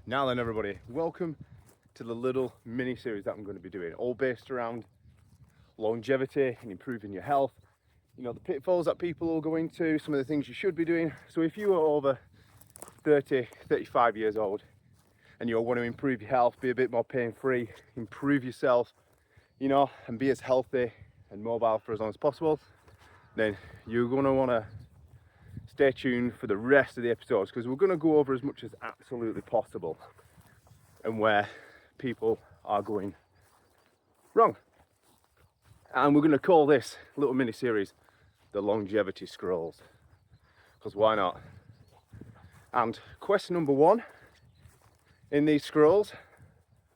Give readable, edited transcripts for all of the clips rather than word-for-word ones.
Now then everybody, welcome to the little mini series that I'm going to be doing, all based around longevity and improving your health. You know, the pitfalls that people will go into, some of the things you should be doing. So if you are over 30, 35 years old and you want to improve your health, be a bit more pain-free, improve yourself, you know, and be as healthy and mobile for as long as possible, then you're going to want to stay tuned for the rest of the episodes, because we're going to go over as much as absolutely possible and where people are going wrong. And we're going to call this little mini series the longevity scrolls, because why not? And question number one in these scrolls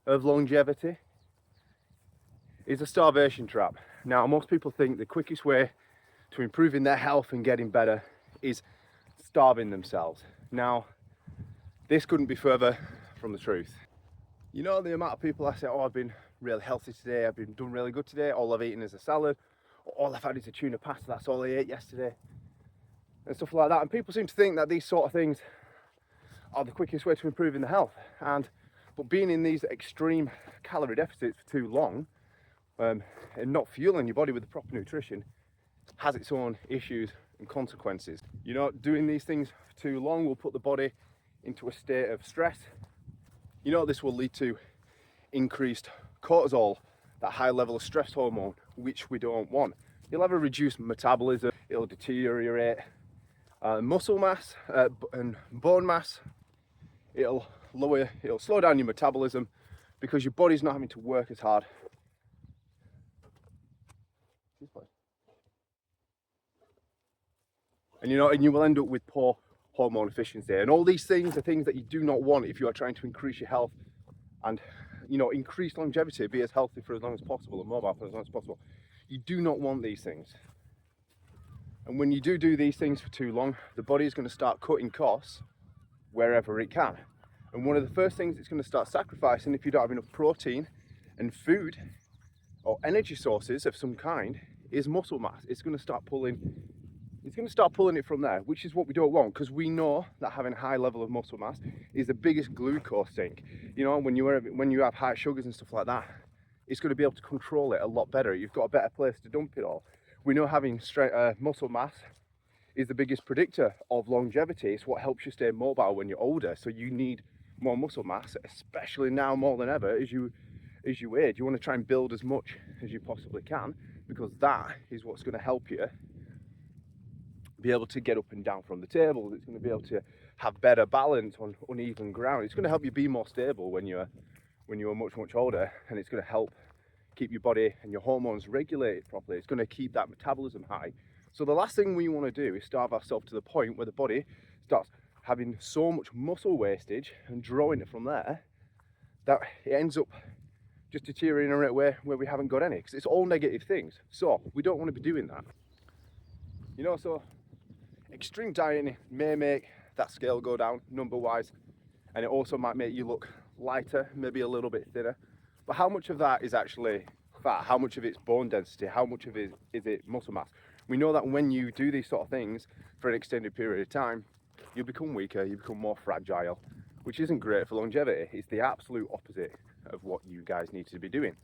of longevity is a starvation trap. Now, most people think the quickest way to improving their health and getting better is starving themselves. Now, this couldn't be further from the truth. You know, the amount of people I say, oh, I've been really healthy today, I've been doing really good today, all I've eaten is a salad, or all I've had is a tuna pasta, that's all I ate yesterday, and stuff like that. And people seem to think that these sort of things are the quickest way to improving the health. But being in these extreme calorie deficits for too long, and not fueling your body with the proper nutrition, has its own issues and consequences. You know, doing these things for too long will put the body into a state of stress. You know, this will lead to increased cortisol, that high level of stress hormone, which we don't want. You'll have a reduced metabolism, it'll deteriorate muscle mass and bone mass. It'll slow down your metabolism because your body's not having to work as hard. And you will end up with poor hormone efficiency. And all these things are things that you do not want if you are trying to increase your health and, you know, increase longevity, be as healthy for as long as possible and mobile for as long as possible. You do not want these things. And when you do these things for too long, the body is going to start cutting costs wherever it can. And one of the first things it's going to start sacrificing, if you don't have enough protein and food or energy sources of some kind, is muscle mass. It's going to start pulling it from there, which is what we don't want, because we know that having a high level of muscle mass is the biggest glucose sink. You know, when you have high sugars and stuff like that, it's going to be able to control it a lot better. You've got a better place to dump it all. We know having muscle mass is the biggest predictor of longevity. It's what helps you stay mobile when you're older. So you need more muscle mass, especially now more than ever as you age. You want to try and build as much as you possibly can, because that is what's going to help you be able to get up and down from the table. It's going to be able to have better balance on uneven ground. It's going to help you be more stable when you're much older, and it's going to help keep your body and your hormones regulated properly. It's going to keep that metabolism high. So the last thing we want to do is starve ourselves to the point where the body starts having so much muscle wastage and drawing it from there that it ends up just deteriorating in a way where we haven't got any, because it's all negative things. So we don't want to be doing that. You know, so extreme dieting may make that scale go down number wise, and it also might make you look lighter, maybe a little bit thinner. But how much of that is actually fat? How much of it's bone density? How much of it is it muscle mass? We know that when you do these sort of things for an extended period of time, you become weaker, you become more fragile, which isn't great for longevity. It's the absolute opposite of what you guys need to be doing.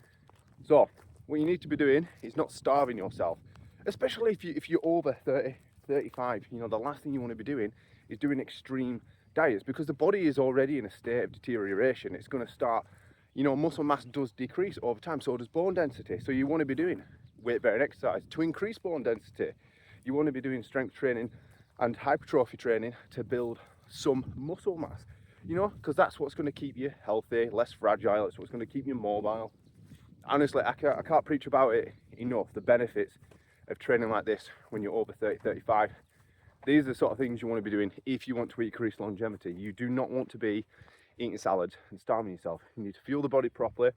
So what you need to be doing is not starving yourself, especially if you're over 30, 35. You know, the last thing you want to be doing is doing extreme diets, because the body is already in a state of deterioration. It's going to start, you know, muscle mass does decrease over time, so does bone density. So you want to be doing weight-bearing exercise to increase bone density. You want to be doing strength training and hypertrophy training to build some muscle mass, you know, because that's what's going to keep you healthy, less fragile. It's what's going to keep you mobile. Honestly, I can't preach about it enough, the benefits of training like this when you're over 30, 35. These are the sort of things you want to be doing if you want to increase longevity. You do not want to be eating salads and starving yourself. You need to fuel the body properly,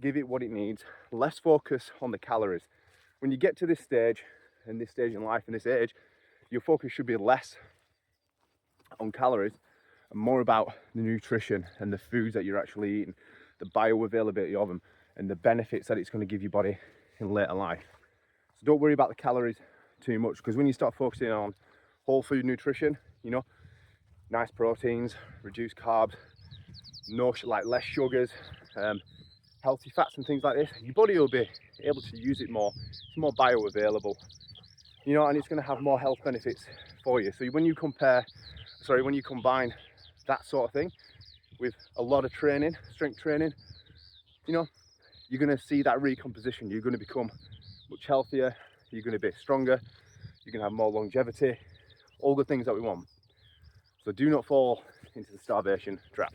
give it what it needs, less focus on the calories. When you get to this stage, in life, in this age, your focus should be less on calories and more about the nutrition and the foods that you're actually eating, the bioavailability of them, and the benefits that it's going to give your body in later life. So don't worry about the calories too much, because when you start focusing on whole food nutrition, you know, nice proteins, reduced carbs, no like less sugars, healthy fats and things like this, your body will be able to use it more. It's more bioavailable, you know, and it's going to have more health benefits for you. So when you combine that sort of thing with a lot of training, strength training, you know, you're going to see that recomposition. You're going to become much healthier, you're going to be stronger, you're going to have more longevity, all the things that we want. So do not fall into the starvation trap.